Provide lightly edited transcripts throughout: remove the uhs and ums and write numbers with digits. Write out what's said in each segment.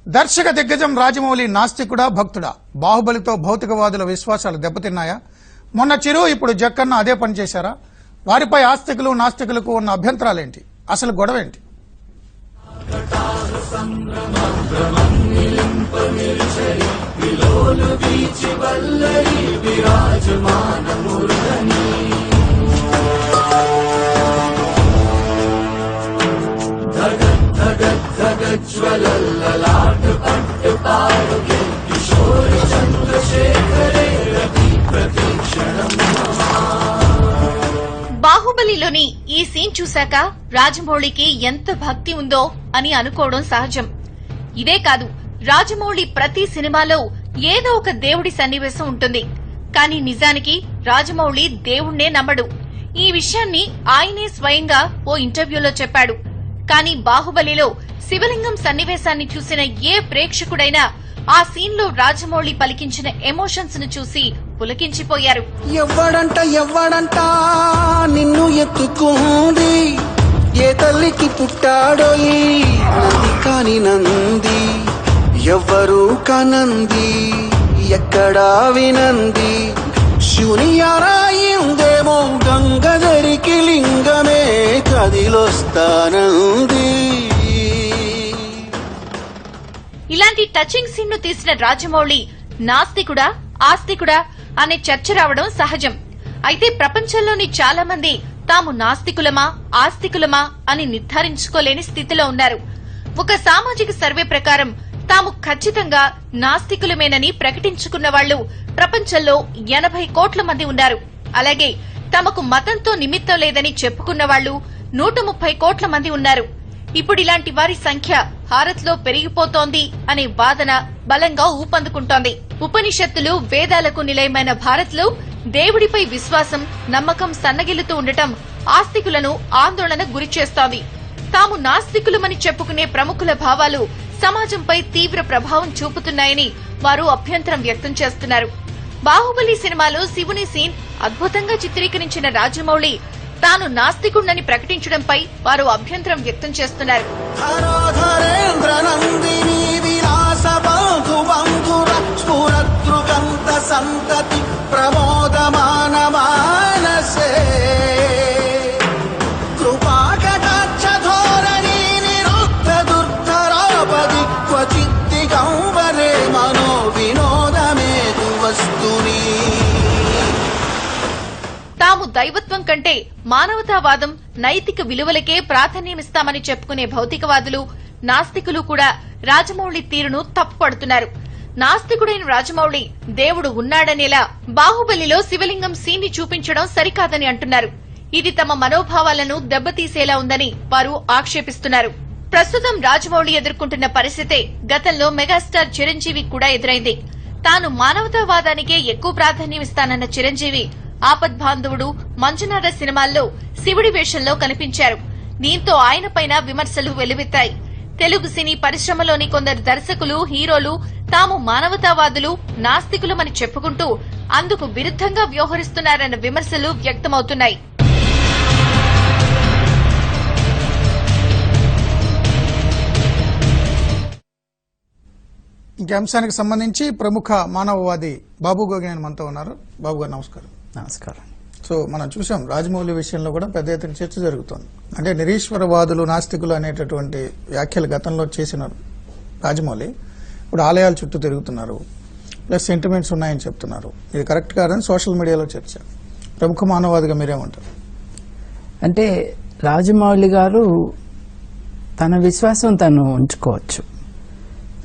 దర్శక దిగ్గజం రాజమౌళి నాస్తికుడా భక్తుడా? బాహుబలితో భౌతికవాదుల విశ్వాసాలు దెబ్బతిన్నాయా? మొన్న చిరు ఇప్పుడు జక్కన్న అదే పని చేశారా? వారిపై ఆస్తికులు నాస్తికులకు ఉన్న అభ్యంతరాలేంటి? అసలు గొడవేంటి? బాహుబలిలోని ఈ సీన్ చూశాక రాజమౌళికి ఎంత భక్తి ఉందో అని అనుకోవడం సహజం. ఇదే కాదు, రాజమౌళి ప్రతి సినిమాలో ఏదో ఒక దేవుడి సన్నివేశం ఉంటుంది. కానీ నిజానికి రాజమౌళి దేవుణ్ణే నమ్మడు. ఈ విషయాన్ని ఆయనే స్వయంగా ఓ ఇంటర్వ్యూలో చెప్పాడు. కానీ బాహుబలిలో శివలింగం సన్నివేశాన్ని చూసిన ఏ ప్రేక్షకుడైనా ఆ సీన్ లో రాజమౌళి పలికించిన ఎమోషన్స్ ను చూసి పులకించిపోయారు. ఎవ్వడంట నిన్ను ఎత్తుకుంది, ఏ తల్లికి పుట్టాడో ఈ నంది కాని నంది, ఎవ్వరూ కనంది ఎక్కడా వినంది, శివుని ఆరాయిందేమో గంగధరికి లింగమే కదిలొస్తానంది. ఇలాంటి టచింగ్ సీన్ ను తీసిన రాజమౌళి నాస్తికుడా ఆస్తికుడా అనే చర్చ రావడం సహజం. అయితే ప్రపంచంలోని చాలా మంది తాము నాస్తికులమా ఆస్తికులమా అని నిర్ధారించుకోలేని స్థితిలో ఉన్నారు. ఒక సామాజిక సర్వే ప్రకారం తాము ఖచ్చితంగా నాస్తికులమేనని ప్రకటించుకున్న వాళ్లు ప్రపంచంలో 80 కోట్ల మంది ఉన్నారు. అలాగే తమకు మతంతో నిమిత్తం లేదని చెప్పుకున్న వాళ్లు 130 కోట్ల మంది ఉన్నారు. ఇప్పుడు ఇలాంటి వారి సంఖ్య భారత్ లో పెరిగిపోతోంది అనే వాదన బలంగా ఊపందుకుంటోంది. ఉపనిషత్తులు వేదాలకు నిలయమైన భారత్ లో దేవుడిపై విశ్వాసం నమ్మకం సన్నగిల్లుతూ ఉండటం ఆస్తికులను ఆందోళన గురిచేస్తోంది. తాము నాస్తికులమని చెప్పుకునే ప్రముఖుల భావాలు సమాజంపై తీవ్ర ప్రభావం చూపుతున్నాయని వారు అభ్యంతరం వ్యక్తం చేస్తున్నారు. బాహుబలి సినిమాలో శివుని సీన్ అద్భుతంగా చిత్రీకరించిన రాజమౌళి తాను నాస్తికుడినని ప్రకటించడంపై వారు అభ్యంతరం వ్యక్తం చేస్తున్నారు. తాము దైవత్వం కంటే మానవతావాదం నైతిక విలువలకే ప్రాధాన్యమిస్తామని చెప్పుకునే భౌతికవాదులు నాస్తికులు కూడా రాజమౌళి తీరును తప్పుపడుతున్నారు. నాస్తికుడైన రాజమౌళి దేవుడు ఉన్నాడనేలా బాహుబలిలో శివలింగం సీన్ ని చూపించడం సరికాదని అంటున్నారు. ఇది తమ మనోభావాలను దెబ్బతీసేలా ఉందని వారు ఆక్షేపిస్తున్నారు. ప్రస్తుతం రాజమౌళి ఎదుర్కొంటున్న పరిస్థితే గతంలో మెగాస్టార్ చిరంజీవి కూడా ఎదురైంది. తాను మానవతావాదానికే ఎక్కువ ప్రాధాన్యమిస్తానన్న చిరంజీవి ఆపద్బాంధవుడు మంజునాథ సినిమాల్లో శివుడి వేషంలో కనిపించారు. దీంతో ఆయనపైన విమర్శలు వెల్లువెత్తాయి. తెలుగు సినీ పరిశ్రమలోని కొందరు దర్శకులు హీరోలు తాము మానవతావాదులు నాస్తికులమని చెప్పుకుంటూ అందుకు విరుద్ధంగా వ్యవహరిస్తున్నారన్న విమర్శలు వ్యక్తమవుతున్నాయి. ఈ అంశానికి సంబంధించి ప్రముఖ మానవవాది బాబు గోగినేని మనతో ఉన్నారు. బాబు గారు నమస్కారం. నమస్కారం. సో మనం చూసాం రాజమౌళి విషయంలో కూడా పెద్ద ఎత్తున చర్చ జరుగుతోంది. అంటే నిరీశ్వరవాదులు నాస్తికులు అనేటటువంటి వ్యాఖ్యలు గతంలో చేసిన రాజమౌళి ఇప్పుడు ఆలయాల చుట్టూ తిరుగుతున్నారు, ప్లస్ సెంటిమెంట్స్ ఉన్నాయని చెప్తున్నారు. ఇది కరెక్ట్ కాదని సోషల్ మీడియాలో చర్చ. ప్రముఖ మానవవాదిగా మీరేమంటారు? అంటే రాజమౌళి గారు తన విశ్వాసం తను ఉంచుకోవచ్చు.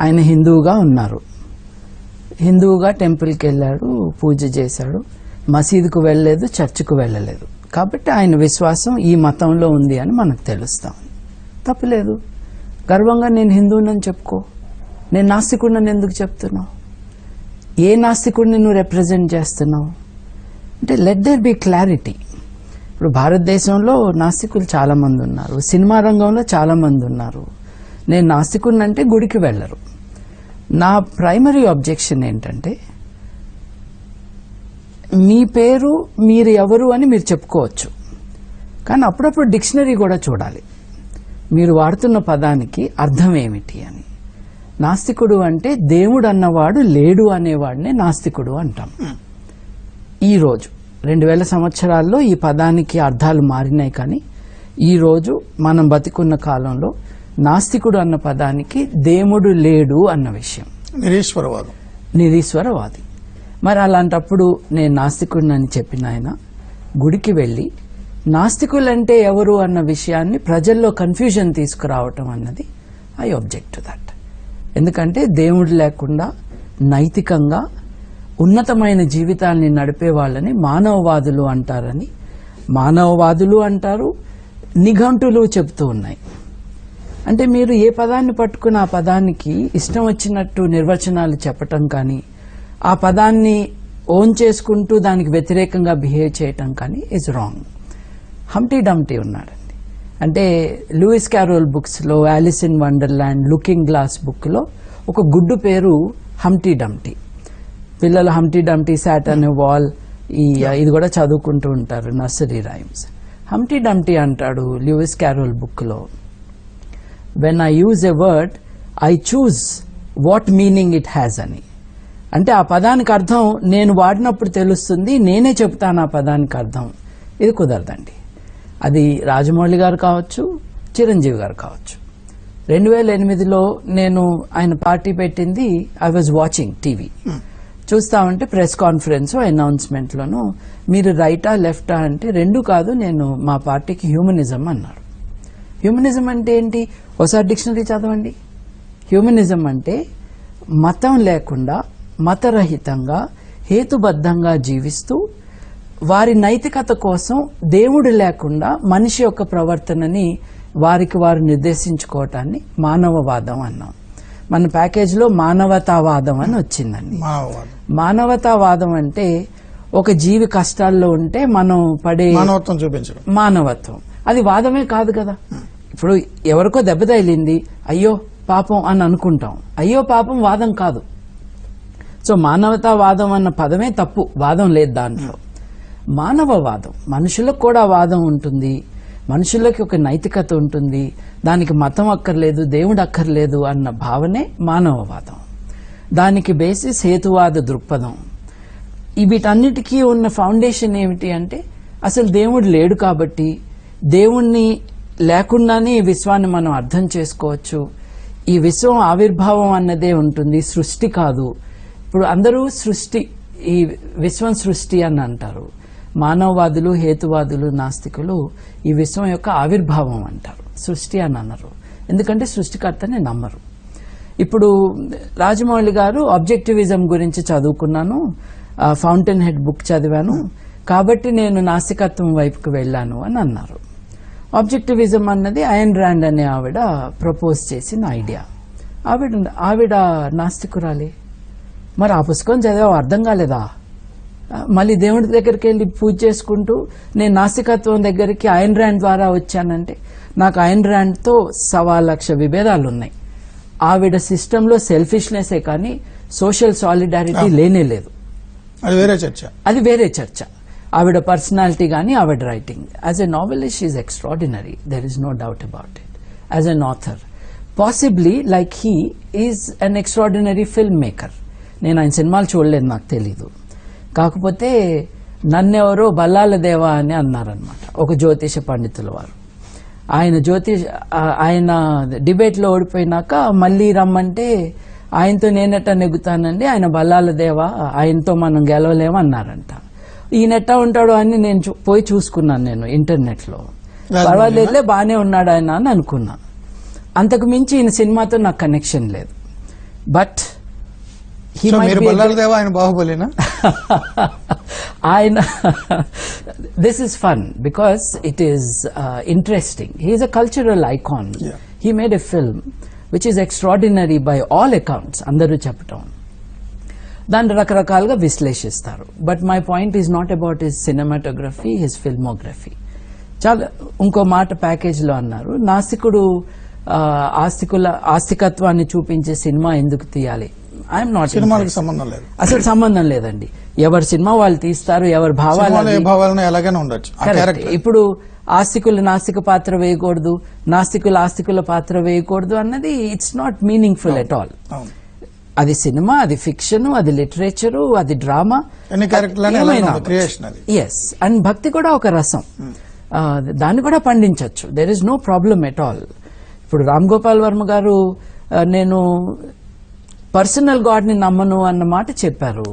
ఆయన హిందువుగా ఉన్నారు, హిందువుగా టెంపుల్కి వెళ్ళాడు, పూజ చేశాడు, మసీదుకు వెళ్ళలేదు, చర్చికు వెళ్ళలేదు. కాబట్టి ఆయన విశ్వాసం ఈ మతంలో ఉంది అని మనకు తెలుస్తాం. తప్పులేదు. గర్వంగా నేను హిందువునని చెప్పుకో. నేను నాస్తికుడిని ఎందుకు చెప్తున్నావు? ఏ నాస్తికుడిని నువ్వు రిప్రజెంట్ చేస్తున్నావు? అంటే లెట్ దేర్ బి క్లారిటీ. ఇప్పుడు భారతదేశంలో నాస్తికులు చాలా మంది ఉన్నారు, సినిమా రంగంలో చాలా మంది ఉన్నారు. నేను నాస్తికుడిని అంటే గుడికి వెళ్ళరు. నా ప్రైమరీ అబ్జెక్షన్ ఏంటంటే, మీ పేరు మీరు ఎవరు అని మీరు చెప్పుకోవచ్చు, కానీ అప్పుడప్పుడు డిక్షనరీ కూడా చూడాలి. మీరు వాడుతున్న పదానికి అర్థం ఏమిటి అని. నాస్తికుడు అంటే దేవుడు అన్నవాడు లేడు అనేవాడినే నాస్తికుడు అంటాం. ఈ రోజు 2000 సంవత్సరాల్లో ఈ పదానికి అర్థాలు మారినాయి, కానీ ఈ రోజు మనం బతికున్న కాలంలో నాస్తికుడు అన్న పదానికి దేవుడు లేడు అన్న విషయం, నిరీశ్వరవాదం, నిరీశ్వరవాది. మరి అలాంటప్పుడు నేను నాస్తికుడిని అని చెప్పిన ఆయన గుడికి వెళ్ళి నాస్తికులంటే ఎవరు అన్న విషయాన్ని ప్రజల్లో కన్ఫ్యూజన్ తీసుకురావటం అన్నది ఐ ఆబ్జెక్ట్ టు దట్. ఎందుకంటే దేవుడు లేకుండా నైతికంగా ఉన్నతమైన జీవితాల్ని నడిపే వాళ్ళని మానవవాదులు అంటారని మానవవాదులు అంటారు, నిఘంటులు చెబుతూ ఉన్నాయి. అంటే మీరు ఏ పదాన్ని పట్టుకుని ఆ పదానికి ఇష్టం వచ్చినట్టు నిర్వచనాలు చెప్పటం కానీ, ఆ పదాన్ని ఓన్ చేసుకుంటూ దానికి వ్యతిరేకంగా బిహేవ్ చేయటం కానీ ఇస్ రాంగ్. హంప్టీ డంప్టీ ఉన్నాడండి. అంటే లూయిస్ క్యారోల్ బుక్స్లో Alice in Wonderland, looking glass బుక్లో ఒక గుడ్డు పేరు హంప్టీ డంప్టీ. పిల్లలు హంప్టీ డంప్టీ సాట్ అనే వాల్ ఇది కూడా చదువుకుంటూ ఉంటారు నర్సరీ రైమ్స్. హంప్టీ డంప్టీ అంటాడు లూయిస్ క్యారోల్ బుక్లో, when I use a word I choose what meaning it has అని. అంటే ఆ పదానికి అర్థం నేను వాడినప్పుడు తెలుస్తుంది, నేనే చెప్తాను ఆ పదానికి అర్థం. ఇది కుదరదండి. అది రాజమౌళి గారు కావచ్చు, చిరంజీవి గారు కావచ్చు. 2008లో నేను ఆయన పార్టీ పెట్టింది, ఐ వాజ్ వాచింగ్ టీవీ, చూస్తామంటే ప్రెస్ కాన్ఫరెన్స్ అనౌన్స్మెంట్లోనూ మీరు రైటా లెఫ్టా అంటే రెండు కాదు, నేను మా పార్టీకి హ్యూమనిజం అన్నాడు. హ్యూమనిజం అంటే ఏంటి? ఒకసారి డిక్షనరీ చదవండి. హ్యూమనిజం అంటే మతం లేకుండా, మతరహితంగా, హేతుబద్ధంగా జీవిస్తూ వారి నైతికత కోసం దేవుడు లేకుండా మనిషి యొక్క ప్రవర్తనని వారికి వారు నిర్దేశించుకోవటాన్ని మానవవాదం అన్నాం. మన ప్యాకేజ్లో మానవతావాదం అని వచ్చిందండి. మానవతావాదం అంటే ఒక జీవి కష్టాల్లో ఉంటే మనం పడే మానవత్వం చూపించడం, మానవత్వం. అది వాదమే కాదు కదా. ఇప్పుడు ఎవరికో దెబ్బ తగిలింది, అయ్యో పాపం అని అనుకుంటాం. అయ్యో పాపం వాదం కాదు. సో మానవతావాదం అన్న పదమే తప్పు, వాదం లేదు దాంట్లో. మానవవాదం, మనుషులకు కూడా వాదం ఉంటుంది, మనుషులకి ఒక నైతికత ఉంటుంది, దానికి మతం అక్కర్లేదు, దేవుడు అక్కర్లేదు అన్న భావనే మానవవాదం. దానికి బేసిస్ హేతువాద దృక్పథం. వీటన్నిటికీ ఉన్న ఫౌండేషన్ ఏమిటి అంటే అసలు దేవుడు లేడు కాబట్టి దేవుణ్ణి లేకుండానే ఈ విశ్వాన్ని మనం అర్థం చేసుకోవచ్చు. ఈ విశ్వం ఆవిర్భావం అన్నదే ఉంటుంది, సృష్టి కాదు. ఇప్పుడు అందరూ సృష్టి, ఈ విశ్వం సృష్టి అని అంటారు. మానవవాదులు, హేతువాదులు, నాస్తికులు ఈ విశ్వం యొక్క ఆవిర్భావం అంటారు, సృష్టి అని అన్నారు. ఎందుకంటే సృష్టికర్తని నమ్మరు. ఇప్పుడు రాజమౌళి గారు ఆబ్జెక్టివిజం గురించి చదువుకున్నాను, ఫౌంటైన్ హెడ్ బుక్ చదివాను, కాబట్టి నేను నాస్తికత్వం వైపుకు వెళ్ళాను అని అన్నారు. ఆబ్జెక్టివిజం అన్నది అయన్ ర్యాండ్ అనే ఆవిడ ప్రపోజ్ చేసిన ఐడియా. ఆవిడ నాస్తికురాలే. మరి ఆ పుస్తకం చదివా అర్థం కాలేదా? మళ్ళీ దేవుడి దగ్గరికి వెళ్ళి పూజ చేసుకుంటూ నేను నాస్తికత్వం దగ్గరికి అయన్ ర్యాండ్ ద్వారా వచ్చానంటే నాకు అయన్ ర్యాండ్తో 1,00,000 విభేదాలు ఉన్నాయి. ఆవిడ సిస్టంలో సెల్ఫిష్నెసే కానీ సోషల్ సాలిడారిటీ లేనే లేదు. అది వేరే చర్చ. ఆవిడ పర్సనాలిటీ కానీ ఆవిడ writing as a novelist is extraordinary, there is no doubt about it. As an author possibly like he is an extraordinary film maker. నేను ఆయన సినిమాలు చూడలేదు, నాకు తెలీదు. కాకపోతే నన్నెవరో బల్లాల దేవా అని అన్నారనమాట ఒక జ్యోతిష పండితుల వారు. ఆయన డిబేట్లో ఓడిపోయినాక మళ్ళీ రమ్మంటే ఆయనతో నేనెట్టా నెగ్గుతానండి, ఆయన బల్లాల దేవా, ఆయనతో మనం గెలవలేమన్నారంట. ఈయనెట్టా ఉంటాడు అని నేను పోయి చూసుకున్నాను నేను ఇంటర్నెట్లో. పర్వాలేదులే బాగానే ఉన్నాడు ఆయన అని అనుకున్నా. అంతకు మించి ఈయన సినిమాతో నాకు కనెక్షన్ లేదు. బట్ ఆయన this is fun because it is interesting. He is a cultural icon. He made a film which is extraordinary by all accounts, అందరూ చెప్పటం. దాన్ని రకరకాలుగా విశ్లేషిస్తారు. But my point is not about his cinematography, his filmography. చాలా ఇంకో మాట ప్యాకేజ్లో అన్నారు, నాస్తికుడు ఆస్తికత్వాన్ని చూపించే సినిమా ఎందుకు తీయాలి? ఐఎమ్ నాట్, సినిమాలకు సంబంధం లేదు, అసలు సంబంధం లేదండి. ఎవరి సినిమా వాళ్ళు తీస్తారు, ఎవరి భావాలు ఎలాగైనా ఉండొచ్చు. ఇప్పుడు ఆస్తికులు నాస్తిక పాత్ర వేయకూడదు, నాస్తికులు ఆస్తికుల పాత్ర వేయకూడదు అన్నది it's not meaningful at all. అవును. అది సినిమా, అది ఫిక్షన్, అది లిటరేచరు, అది డ్రామా, ఎన్ని క్యారెక్టర్లు క్రియేషన్ అది. ఎస్, అండ్ భక్తి కూడా ఒక రసం, దాన్ని కూడా పండించవచ్చు. There is no problem at all. ఇప్పుడు రామ్ గోపాల్ వర్మ గారు నేను పర్సనల్ గాడ్ని నమ్మను అన్న మాట చెప్పారు.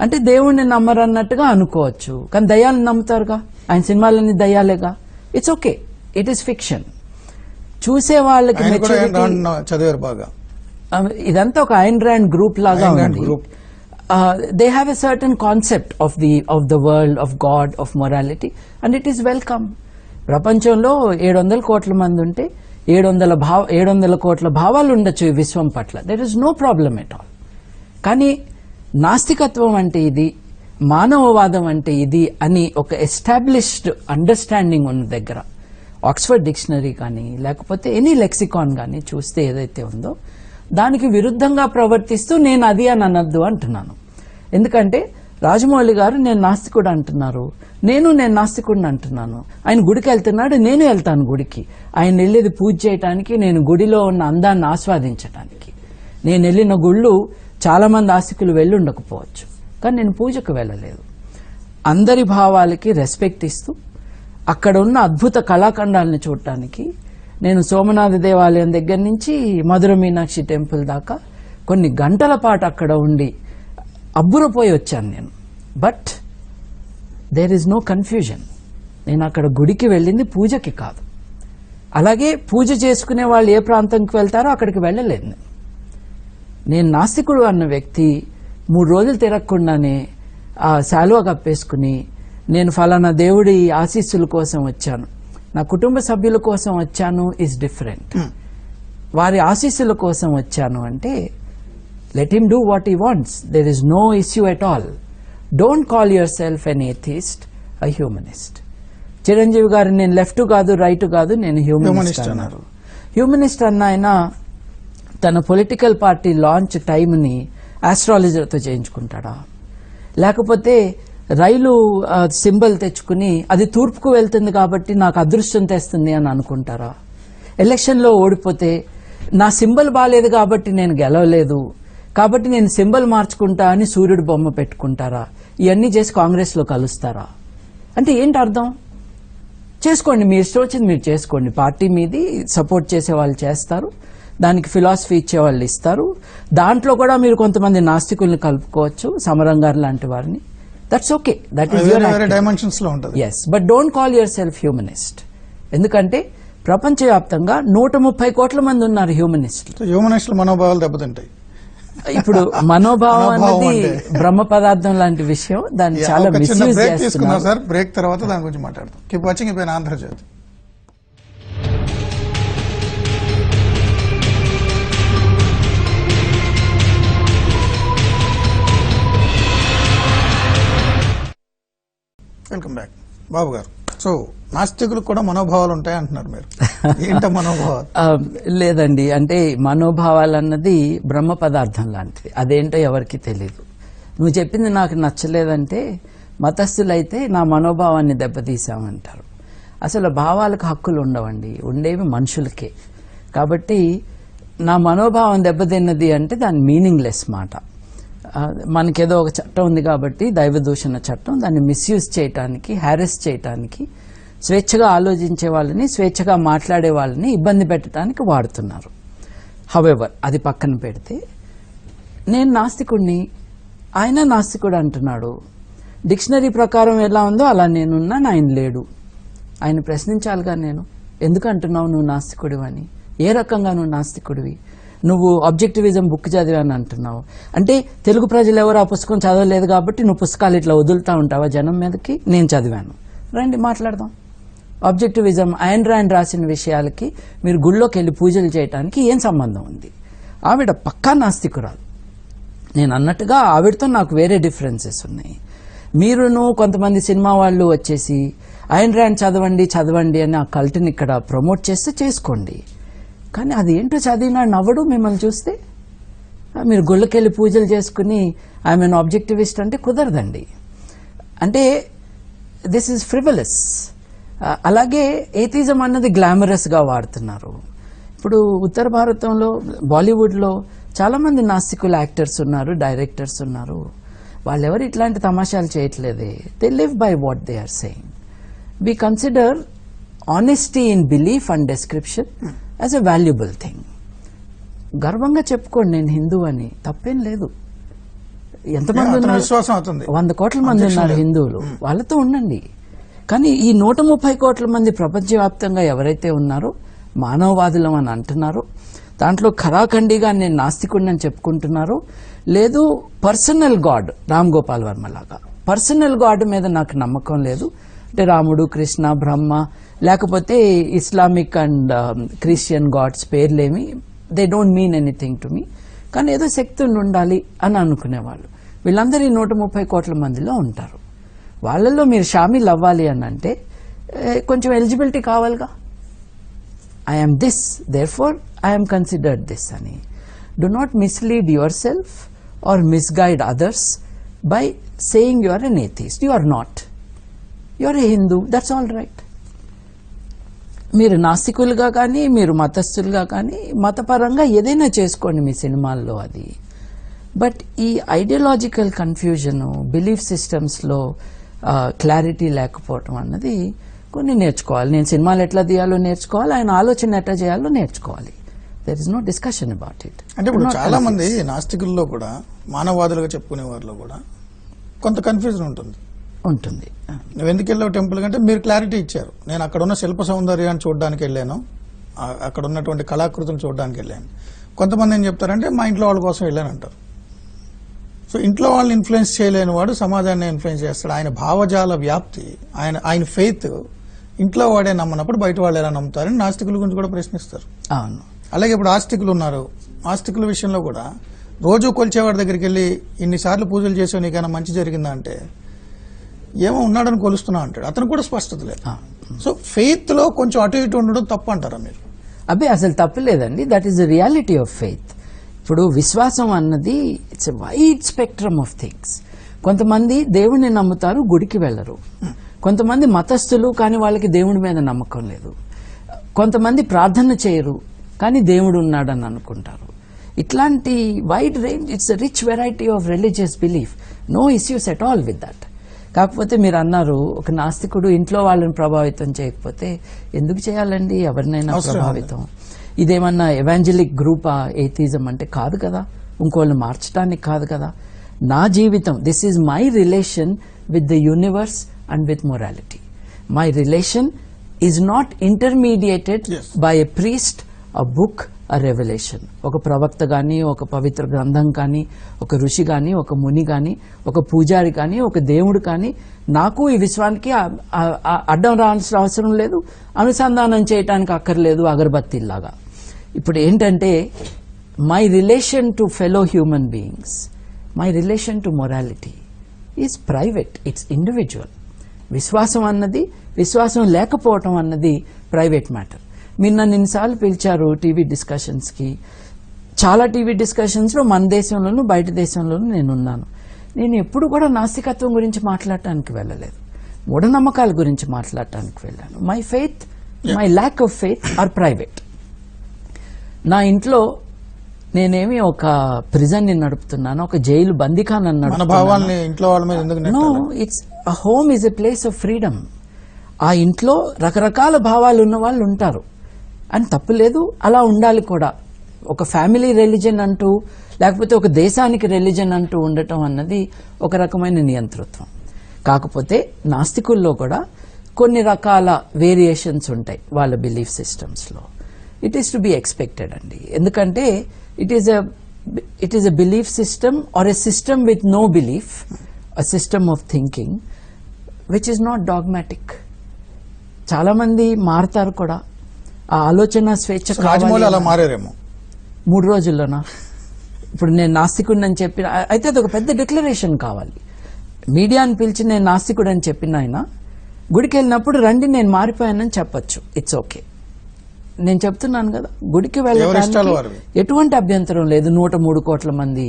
అంటే దేవుణ్ణి నమ్మరు అన్నట్టుగా అనుకోవచ్చు, కానీ దయ్యాలను నమ్ముతారుగా. ఆయన సినిమాలన్నీ దయ్యాలేగా. It's okay, it is fiction. చూసే వాళ్ళకి ఆయన కూడా maturity- చదివారు బాగా. ఇదంతా ఒక ఐన్ ర్యాండ్ గ్రూప్ లాగా Ayn Rand ఉంది. group. They have a certain concept of the world, of God, of morality, and it is welcome. ప్రపంచంలో 700 కోట్ల మంది ఉంటే 700 కోట్ల భావాలు ఉండొచ్చు ఈ విశ్వం పట్ల. There is no problem at all. కానీ నాస్తికత్వం అంటే ఇది, మానవవాదం అంటే ఇది అని ఒక ఎస్టాబ్లిష్డ్ అండర్స్టాండింగ్ ఉన్న దగ్గర ఆక్స్ఫర్డ్ డిక్షనరీ కానీ లేకపోతే ఎనీ లెక్సికాన్ కానీ చూస్తే ఏదైతే ఉందో దానికి విరుద్ధంగా ప్రవర్తిస్తూ నేను అది అని అనద్దు అంటున్నాను. ఎందుకంటే రాజమౌళి గారు నేను నాస్తికుడు అంటున్నారు, నేను నాస్తికుడిని అంటున్నాను. ఆయన గుడికి వెళ్తున్నాడు, నేను వెళ్తాను గుడికి. ఆయన వెళ్ళేది పూజ చేయటానికి, నేను గుడిలో ఉన్న అందాన్ని ఆస్వాదించడానికి. నేను వెళ్ళిన గుళ్ళు చాలా మంది ఆస్తికులు వెళ్ళి ఉండకపోవచ్చు, కానీ నేను పూజకు వెళ్ళలేదు. అందరి భావాలకి రెస్పెక్ట్ ఇస్తూ అక్కడ ఉన్న అద్భుత కళాఖండాలను చూడటానికి నేను సోమనాథ దేవాలయం దగ్గర నుంచి మధుర మీనాక్షి టెంపుల్ దాకా కొన్ని గంటల పాటు అక్కడ ఉండి అబ్బురపోయి వచ్చాను నేను. But there is no confusion. నేను అక్కడ గుడికి వెళ్ళింది పూజకి కాదు. అలాగే పూజ చేసుకునే వాళ్ళు ఏ ప్రాంతంకి వెళ్తారో అక్కడికి వెళ్ళలేదు. నేను నాస్తికుడు అన్న వ్యక్తి 3 రోజులు తిరగకుండానే ఆ శాలువా కప్పేసుకుని నేను ఫలానా దేవుడి ఆశీస్సుల కోసం వచ్చాను, నా కుటుంబ సభ్యుల కోసం వచ్చాను ఈజ్ డిఫరెంట్. వారి ఆశీస్సుల కోసం వచ్చాను అంటే let him do what he wants. There is no issue at all. Don't call yourself an atheist, a humanist. Chiranjeevi garu నేను లెఫ్ట్ కాదు రైట్ కాదు, నేను హ్యూమనిస్ట్ అన్నారు. హ్యూమనిస్ట్ అన్న ఆయన తన పొలిటికల్ పార్టీ లాంచ్ టైంని ఆస్ట్రాలజర్తో చేయించుకుంటాడా? లేకపోతే రైలు సింబల్ తెచ్చుకుని అది తూర్పుకు వెళ్తుంది కాబట్టి నాకు అదృష్టం తెస్తుంది అని అనుకుంటారా? ఎలక్షన్లో ఓడిపోతే నా సింబల్ బాగాలేదు కాబట్టి నేను గెలవలేదు కాబట్టి నేను సింబల్ మార్చుకుంటా అని సూర్యుడు బొమ్మ పెట్టుకుంటారా? ఇవన్నీ చేసి కాంగ్రెస్లో కలుస్తారా? అంటే ఏంటి అర్థం? చేసుకోండి, మీ ఇష్టం వచ్చింది మీరు చేసుకోండి. పార్టీ మీది సపోర్ట్ చేసే వాళ్ళు చేస్తారు, దానికి ఫిలాసఫీ ఇచ్చే వాళ్ళు ఇస్తారు. దాంట్లో కూడా మీరు కొంతమంది నాస్తికుల్ని కలుపుకోవచ్చు, సమరం గారు లాంటి వారిని. That's okay, that is your dimensions లో ఉంటుంది. Yes, but don't call yourself humanist. ఎందుకంటే ప్రపంచవ్యాప్తంగా 130 కోట్ల మంది ఉన్నారు హ్యూమనిస్టులు. హ్యూమనిస్టుల మనోభావాలు దెబ్బతింటాయి. ఇప్పుడు మనోభావం అనేది బ్రహ్మ పదార్థం లాంటి విషయం, దాన్ని చాలా మిస్యూజ్ బ్రేక్ తీసుకున్నాం చేస్తున్నారు. సార్. బ్రేక్ తర్వాత దాని గురించి మాట్లాడతాం. కీప్ వాచింగ్ ఇప్పుడు ఆంధ్రజ్యోతి. Welcome back. బాబు గారు, సో నాస్తికులకు కూడా మనోభావాలు ఉంటాయి అంటున్నారు మీరు. ఏంట మనోభావాలు? లేదండి, అంటే మనోభావాలు అన్నది బ్రహ్మ పదార్థం లాంటిది. అదేంటో ఎవరికి తెలియదు. నువ్వు చెప్పింది నాకు నచ్చలేదంటే మతస్థులైతే నా మనోభావాన్ని దెబ్బతీసామంటారు. అసలు భావాలకు హక్కులు ఉండవండి, ఉండేవి మనుషులకే. కాబట్టి నా మనోభావం దెబ్బతిన్నది అంటే దాని మీనింగ్లెస్ మాట. మనకేదో ఒక చట్టం ఉంది కాబట్టి దైవదూషణ చట్టం, దాన్ని మిస్యూజ్ చేయటానికి, హ్యారెస్ చేయటానికి, స్వేచ్ఛగా ఆలోచించే వాళ్ళని, స్వేచ్ఛగా మాట్లాడే వాళ్ళని ఇబ్బంది పెట్టడానికి వాడుతున్నారు. హవెవర్, అది పక్కన పెడితే నేను నాస్తికుడిని, ఆయన నాస్తికుడు అంటున్నాడు. డిక్షనరీ ప్రకారం ఎలా ఉందో అలా నేనున్నాను, ఆయన లేడు. ఆయన ప్రశ్నించాలిగా. నేను ఎందుకు అంటున్నావు నువ్వు నాస్తికుడివి అని? ఏ రకంగా నువ్వు నాస్తికుడివి? నువ్వు ఆబ్జెక్టివిజం బుక్ చదివాను అంటున్నావు అంటే తెలుగు ప్రజలు ఎవరు ఆ పుస్తకం చదవలేదు కాబట్టి నువ్వు పుస్తకాలు ఇట్లా వదులుతా ఉంటావా జనం మీదకి? నేను చదివాను, రండి మాట్లాడదాం. ఆబ్జెక్టివిజం, ఐన్ ర్యాండ్ రాసిన విషయాలకి మీరు గుళ్ళోకి వెళ్ళి పూజలు చేయడానికి ఏం సంబంధం ఉంది? ఆవిడ పక్కా నాస్తికురాలు. నేను అన్నట్టుగా ఆవిడతో నాకు వేరే డిఫరెన్సెస్ ఉన్నాయి. మీరును కొంతమంది సినిమా వాళ్ళు వచ్చేసి ఐన్ ర్యాండ్ చదవండి అని ఆ కల్ట్ని ఇక్కడ ప్రమోట్ చేస్తే చేసుకోండి, కానీ అది ఏంటో చదివినా నవ్వడు మిమ్మల్ని చూస్తే. మీరు గుళ్ళకెళ్ళి పూజలు చేసుకుని ఐఎమ్ ఎన్ ఆబ్జెక్టివిస్ట్ అంటే కుదరదండి. అంటే దిస్ ఈజ్ ఫ్రివలస్. అలాగే ఏథిజం అన్నది గ్లామరస్ గా వాడుతున్నారు. ఇప్పుడు ఉత్తర భారతంలో బాలీవుడ్లో చాలా మంది నాస్తికుల యాక్టర్స్ ఉన్నారు, డైరెక్టర్స్ ఉన్నారు. వాళ్ళెవరు ఇట్లాంటి తమాషాలు చేయట్లేదే. They live by what they are saying. We consider honesty in belief and description as a valuable thing. గర్వంగా చెప్పుకోండి నేను హిందూ అని, తప్పేం లేదు. ఎంతమంది అతని ఉన్నారు? విశ్వాసం అవుతుంది. 100 కోట్ల మంది ఉన్నారు హిందువులు, వాళ్ళతో ఉండండి. కానీ ఈ 130 కోట్ల మంది ప్రపంచవ్యాప్తంగా ఎవరైతే ఉన్నారో మానవవాదులం అని అంటున్నారో, దాంట్లో ఖరాఖండిగా నేను నాస్తికుడిని అని చెప్పుకుంటున్నారో, లేదు పర్సనల్ గాడ్ రామ్ గోపాల్ వర్మ లాగా పర్సనల్ గాడ్ మీద నాకు నమ్మకం లేదు అంటే రాముడు, కృష్ణ, బ్రహ్మ, లేకపోతే ఇస్లామిక్ అండ్ క్రిస్టియన్ గాడ్స్ పేర్లేమి they don't mean anything to me, కానీ ఏదో శక్తి ఉండాలి అని అనుకునేవాళ్ళు. వీళ్ళందరూ ఈ 130 కోట్ల మందిలో ఉంటారు. వాళ్ళల్లో మీరు షామిల్ అవ్వాలి అని అంటే కొంచెం ఎలిజిబిలిటీ కావాలిగా. I'm this, therefore I'm considered this అని. Do not mislead yourself or misguide others by saying you are an atheist. You are not, you are a Hindu, that's all right. మీరు నాస్తికులుగా కానీ, మీరు మతస్థులుగా కానీ, మతపరంగా ఏదైనా చేసుకోండి మీ సినిమాల్లో అది. బట్ ఈ ఐడియాలజికల్ కన్ఫ్యూజన్, బిలీఫ్ సిస్టమ్స్లో క్లారిటీ లేకపోవటం అన్నది కొన్ని నేర్చుకోవాలి. నేను సినిమాలు ఎట్లా తీయాలో నేర్చుకోవాలి, ఆయన ఆలోచన ఎట్లా చేయాలో నేర్చుకోవాలి. There is no discussion about it. అంటే ఇప్పుడు చాలా మంది నాస్తికుల్లో కూడా, మానవవాదులుగా చెప్పుకునే వారిలో కూడా కొంత కన్ఫ్యూజన్ ఉంటుంది. నువ్వు ఎందుకు వెళ్ళావు టెంపుల్ కంటే మీరు క్లారిటీ ఇచ్చారు. నేను అక్కడ ఉన్న శిల్ప సౌందర్యాన్ని చూడడానికి వెళ్ళాను, అక్కడ ఉన్నటువంటి కళాకృతులు చూడడానికి వెళ్ళాను. కొంతమంది ఏం చెప్తారంటే మా ఇంట్లో వాళ్ళ కోసం వెళ్ళానంటారు. సో ఇంట్లో వాళ్ళని ఇన్ఫ్లుయెన్స్ చేయలేని వాడు సమాజాన్ని ఇన్ఫ్లుయెన్స్ చేస్తాడు. ఆయన భావజాల వ్యాప్తి, ఆయన ఫెయిత్ ఇంట్లో వాడే నమ్మనప్పుడు బయట వాళ్ళు ఎలా నమ్ముతారని నాస్తికుల గురించి కూడా ప్రశ్నిస్తారు. అవును. అలాగే ఇప్పుడు ఆస్తికులు ఉన్నారు. ఆస్తికుల విషయంలో కూడా రోజు కొలిచేవాడి దగ్గరికి వెళ్ళి ఇన్నిసార్లు పూజలు చేసావు నీకైనా మంచి జరిగిందా అంటే ఏమో ఉన్నాడని కొలుస్తున్నా అంటాడు. అతను కూడా స్పష్టత లేదు. సో ఫెయిత్ లో కొంచెం అటు ఇటు ఉండడం తప్పు అంటారా మీరు? అబ్బే అసలు తప్పులేదండి. That is the reality of faith. ఇప్పుడు విశ్వాసం అన్నది it's a wide spectrum of things. కొంతమంది దేవుడిని నమ్ముతారు, గుడికి వెళ్ళరు. కొంతమంది మతస్థులు, కానీ వాళ్ళకి దేవుడి మీద నమ్మకం లేదు. కొంతమంది ప్రార్థన చేయరు, కానీ దేవుడు ఉన్నాడని అనుకుంటారు. ఇట్లాంటి wide range, it's a rich variety of religious belief. No issues at all with that. కాకపోతే మీరు అన్నారు ఒక నాస్తికుడు ఇంట్లో వాళ్ళని ప్రభావితం చేయకపోతే ఎందుకు చేయాలండి ఎవరినైనా ప్రభావితం? ఇదేమన్నా ఎవాంజలిక్ గ్రూపా ఏథిజం అంటే? కాదు కదా. ఇంకోళ్ళని మార్చడానికి కాదు కదా. నా జీవితం, this is my relation with the universe and with morality. My relation is not intermediated by a priest, a book, a revolution. ఒక ప్రవక్త కానీ, ఒక పవిత్ర గ్రంథం కానీ, ఒక ఋషి కానీ, ఒక ముని కానీ, ఒక పూజారి కానీ, ఒక దేవుడు కానీ నాకు ఈ విశ్వానికి అడ్డం రావాల్సిన అవసరం లేదు, అనుసంధానం చేయడానికి అక్కర్లేదు అగరబత్తిలాగా. ఇప్పుడు ఏంటంటే my relation to fellow human beings, my relation to morality is private, it's individual. విశ్వాసం అన్నది, విశ్వాసం లేకపోవటం అన్నది ప్రైవేట్ మ్యాటర్. మీరు నన్ను ఇన్నిసార్లు పిలిచారు టీవీ డిస్కషన్స్కి. చాలా టీవీ డిస్కషన్స్లో మన దేశంలోనూ బయట దేశంలోనూ నేనున్నాను. నేను ఎప్పుడు కూడా నాస్తికత్వం గురించి మాట్లాడటానికి వెళ్ళలేదు, మూఢనమ్మకాల గురించి మాట్లాడటానికి వెళ్ళాను. My faith, my lack of faith or private. నా ఇంట్లో నేనేమి ఒక ప్రిజన్ ని నడుపుతున్నాను, ఒక జైలు బందిఖానా నడుపుతున్నాను. No, it's a home is a place of freedom. ఆ ఇంట్లో రకరకాల భావాలు ఉన్న వాళ్ళు ఉంటారు అని తప్పులేదు, అలా ఉండాలి కూడా. ఒక ఫ్యామిలీ రిలీజన్ అంటూ, లేకపోతే ఒక దేశానికి రిలీజన్ అంటూ ఉండటం అన్నది ఒక రకమైన నియంతృత్వం. కాకపోతే నాస్తికుల్లో కూడా కొన్ని రకాల వేరియేషన్స్ ఉంటాయి వాళ్ళ బిలీఫ్ సిస్టమ్స్లో. It is to be expected అండి. ఎందుకంటే it is a belief system or a system with no belief, a system of thinking which is not dogmatic. చాలా మంది మారతారు కూడా. ఆ ఆలోచన స్వేచ్ఛ కావాలి. అలా మారేరేమో 3 రోజుల్లోనా? ఇప్పుడు నేను నాస్తికుడిని అని చెప్పిన అయితే అది ఒక పెద్ద డిక్లరేషన్ కావాలి. మీడియాని పిలిచి నేను నాస్తికుడు అని చెప్పిన ఆయన గుడికి వెళ్ళినప్పుడు రండి నేను మారిపోయానని చెప్పొచ్చు, ఇట్స్ ఓకే. నేను చెప్తున్నాను కదా, గుడికి వెళ్ళడానికి ఎటువంటి అభ్యంతరం లేదు. 103 కోట్ల మంది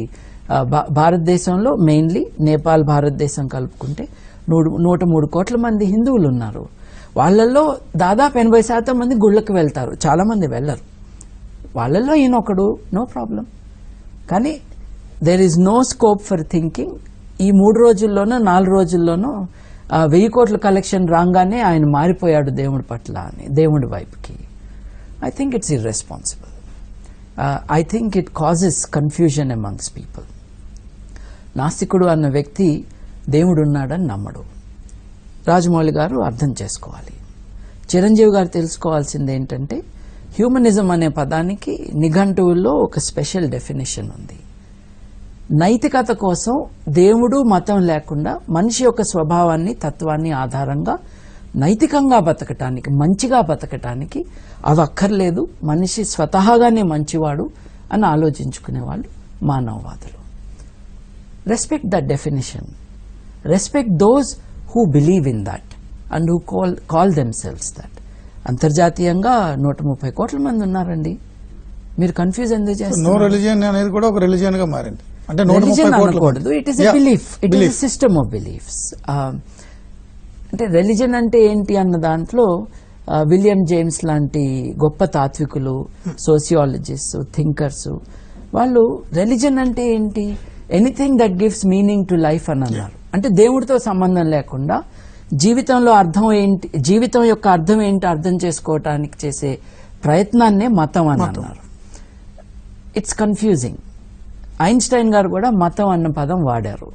భారతదేశంలో, మెయిన్లీ నేపాల్ భారతదేశం కలుపుకుంటే 103 కోట్ల మంది హిందువులు ఉన్నారు. వాళ్ళల్లో దాదాపు 80% మంది గుళ్ళకి వెళ్తారు, చాలా మంది వెళ్ళరు. వాళ్ళల్లో ఈయన ఒకడు, నో ప్రాబ్లం. కానీ there is no scope for thinking ఈ 3 రోజుల్లోనో 4 రోజుల్లోనో 1000 కోట్ల కలెక్షన్ రాగానే ఆయన మారిపోయాడు దేవుడి పట్ల అని, దేవుడి వైపుకి. I think it's irresponsible. I think it causes confusion amongst people. నాస్తికుడు అన్న వ్యక్తి దేవుడు ఉన్నాడని నమ్మడు. రాజమౌళి గారు అర్థం చేసుకోవాలి. చిరంజీవి గారు తెలుసుకోవాల్సింది ఏంటంటే, హ్యూమనిజం అనే పదానికి నిఘంటువుల్లో ఒక స్పెషల్ డెఫినేషన్ ఉంది. నైతికత కోసం దేవుడు మతం లేకుండా మనిషి యొక్క స్వభావాన్ని, తత్వాన్ని ఆధారంగా నైతికంగా బతకటానికి, మంచిగా బతకటానికి అవి అక్కర్లేదు, మనిషి స్వతహాగానే మంచివాడు అని ఆలోచించుకునే వాళ్ళు మానవవాదులు. Respect that definition, respect those who believe in that and who call themselves that. అంతర్జాతీయంగా 130 కోట్ల మంది ఉన్నారండి. మీరు కన్ఫ్యూజ్ ఎందుకు నో చేస్తారు? రిలిజియన్ అనేది కూడా ఒక రిలిజియన్ గా మారింది. అంటే రిలిజన్ అనకూడదు, it is a belief, it is a system of beliefs. అంటే రిలిజన్ అంటే ఏంటి అన్న దాంట్లో విలియం జేమ్స్ లాంటి గొప్ప తాత్వికులు, సోషియాలజిస్ట్, థింకర్స్, వాళ్ళు రిలిజన్ అంటే ఏంటి, anything that gives meaning to life అని అన్నారు. అంటే దేవుడితో సంబంధం లేకుండా జీవితంలో అర్థం ఏంటి, జీవితం యొక్క అర్థం ఏంటి అర్థం చేసుకోవటానికి చేసే ప్రయత్నాన్నే మతం అని అన్నారు. It's confusing. ఐన్స్టైన్ గారు కూడా మతం అన్న పదం వాడారు.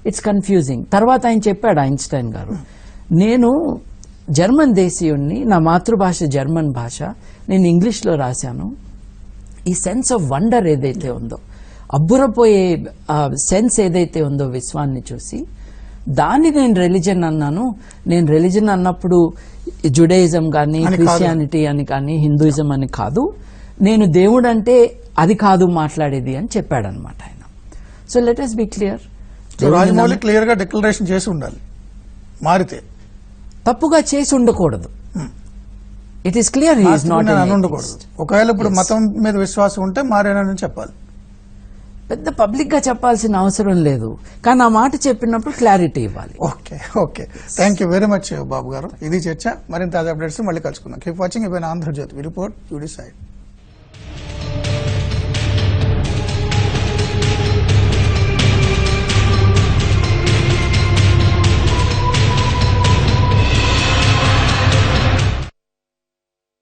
It's confusing. తర్వాత ఆయన చెప్పాడు, ఐన్స్టైన్ గారు, నేను జర్మన్ దేశీయుణ్ణి, నా మాతృభాష జర్మన్ భాష, నేను ఇంగ్లీష్లో రాశాను. ఈ సెన్స్ ఆఫ్ వండర్ ఏదైతే ఉందో, అబ్బురపోయే సెన్స్ ఏదైతే ఉందో విశ్వాన్ని చూసి, దాన్ని నేను రిలిజన్ అన్నాను. నేను రిలిజన్ అన్నప్పుడు జుడయిజం కానీ, క్రిస్టియానిటీ అని కానీ, హిందూయిజం అని కాదు, నేను దేవుడు అంటే అది కాదు మాట్లాడేది అని చెప్పాడనమాట ఆయన. So let us be clear. Rajamouli clear గా డిక్లరేషన్ చేసి ఉండాలి. మారితే తప్పుగా చేసి ఉండకూడదు. It is clear he is not అని ఉండకూడదు. ఒకవేళ ఇప్పుడు మతం మీద విశ్వాసం ఉంటే మారేనని చెప్పాలి. పెద్ద పబ్లిక్ గా చెప్పాల్సిన అవసరం లేదు, కానీ ఆ మాట చెప్పినప్పుడు క్లారిటీ ఇవ్వాలి. Okay, okay, thank you very much Babu garu. ఇది చర్చ. మరింత అప్డేట్స్ మళ్ళీ కలుసుకుందాం. Keep watching. Andhrajyothy report, you decide.